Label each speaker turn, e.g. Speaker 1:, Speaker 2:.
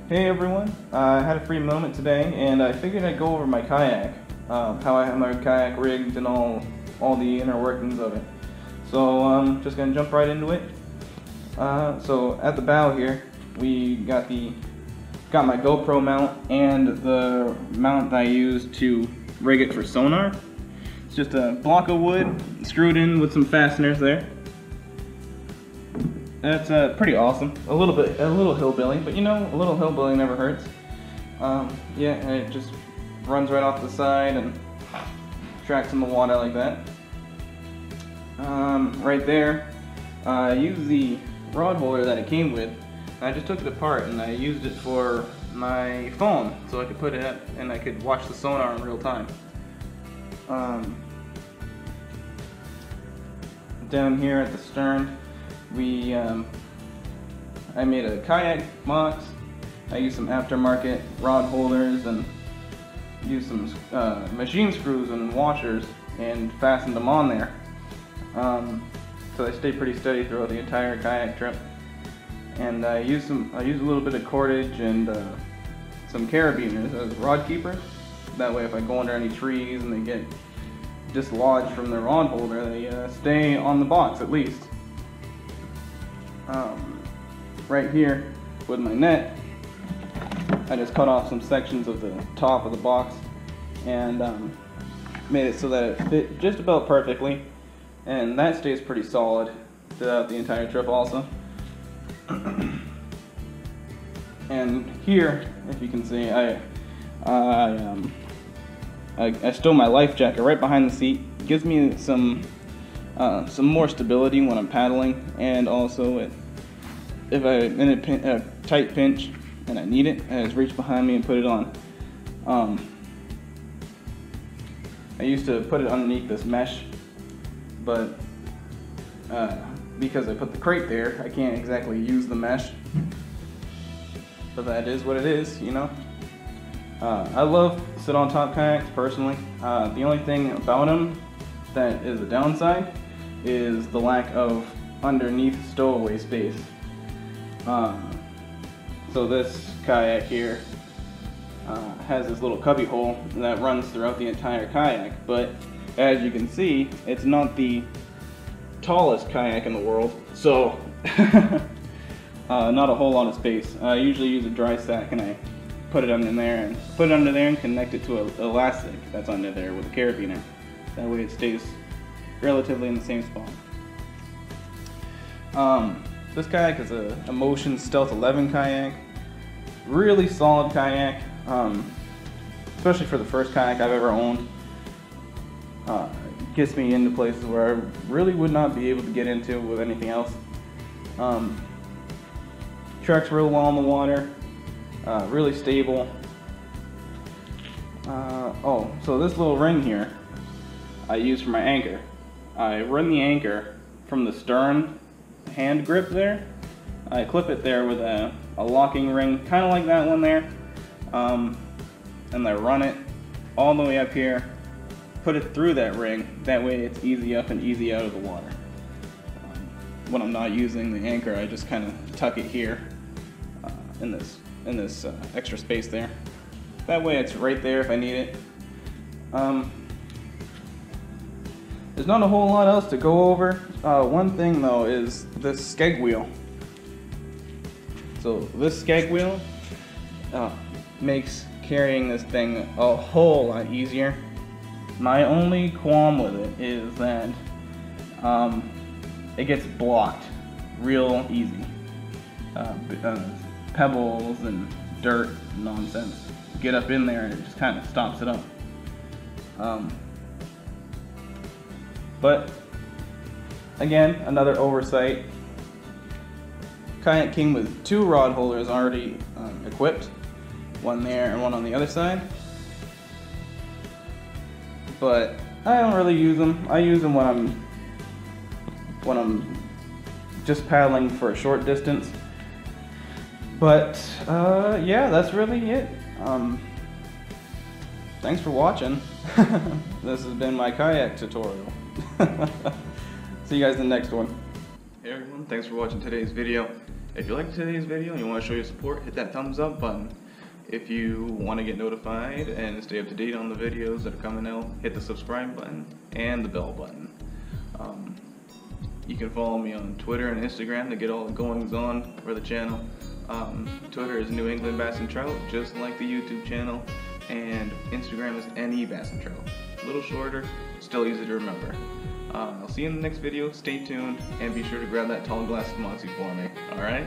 Speaker 1: Hey everyone, I had a free moment today and I figured I'd go over my kayak, how I have my kayak rigged and all the inner workings of it. So I'm just going to jump right into it. So at the bow here, we got my GoPro mount and the mount that I use to rig it for sonar. It's just a block of wood screwed in with some fasteners there. That's pretty awesome. A little hillbilly, but you know, a little hillbilly never hurts. Yeah, and it just runs right off the side and tracks in the water like that. Right there, I used the rod holder that it came with. I just took it apart and I used it for my phone, so I could put it up and I could watch the sonar in real time. Down here at the stern, I made a kayak box. I used some aftermarket rod holders and used some machine screws and washers and fastened them on there. So they stay pretty steady throughout the entire kayak trip. And I used a little bit of cordage and some carabiners as rod keepers. That way if I go under any trees and they get dislodged from the rod holder, they stay on the box at least. Right here with my net, I just cut off some sections of the top of the box and made it so that it fit just about perfectly, and that stays pretty solid throughout the entire trip also. And here, if you can see, I stow my life jacket right behind the seat. It gives me some more stability when I'm paddling, and also if I'm in a tight pinch and I need it, I just reach behind me and put it on. I used to put it underneath this mesh, but because I put the crate there, I can't exactly use the mesh. But that is what it is, you know. I love sit-on-top kayaks personally. The only thing about them that is a downside is the lack of underneath stowaway space. So this kayak here has this little cubby hole that runs throughout the entire kayak, but as you can see, it's not the tallest kayak in the world, so not a whole lot of space. I usually use a dry sack and I put it under there and connect it to an elastic that's under there with a carabiner. That way it stays relatively in the same spot. This kayak is a Motion Stealth 11 kayak. Really solid kayak, especially for the first kayak I've ever owned. It gets me into places where I really would not be able to get into with anything else. Tracks real well in the water, really stable. Oh, so this little ring here I use for my anchor. I run the anchor from the stern hand grip there. I clip it there with a locking ring, kind of like that one there, and I run it all the way up here, put it through that ring. That way it's easy up and easy out of the water. When I'm not using the anchor, I just kind of tuck it here in this extra space there. That way it's right there if I need it. There's not a whole lot else to go over. One thing though is this skeg wheel. So this skeg wheel makes carrying this thing a whole lot easier. My only qualm with it is that it gets blocked real easy. Pebbles and dirt and nonsense get up in there and it just kind of stops it up. But again, another oversight. Kayak came with two rod holders already equipped, one there and one on the other side. But I don't really use them. I use them when I'm just paddling for a short distance. But yeah, that's really it. Thanks for watching. This has been my kayak tutorial. See you guys in the next one. Hey everyone, thanks for watching today's video. If you liked today's video and you want to show your support, hit that thumbs up button. If you want to get notified and stay up to date on the videos that are coming out, hit the subscribe button and the bell button. You can follow me on Twitter and Instagram to get all the goings on for the channel. Twitter is New England Bass and Trout, just like the YouTube channel, and Instagram is NE Bass and Trout. A little shorter, still easy to remember. I'll see you in the next video. Stay tuned and be sure to grab that tall glass of Moxie for me. Alright?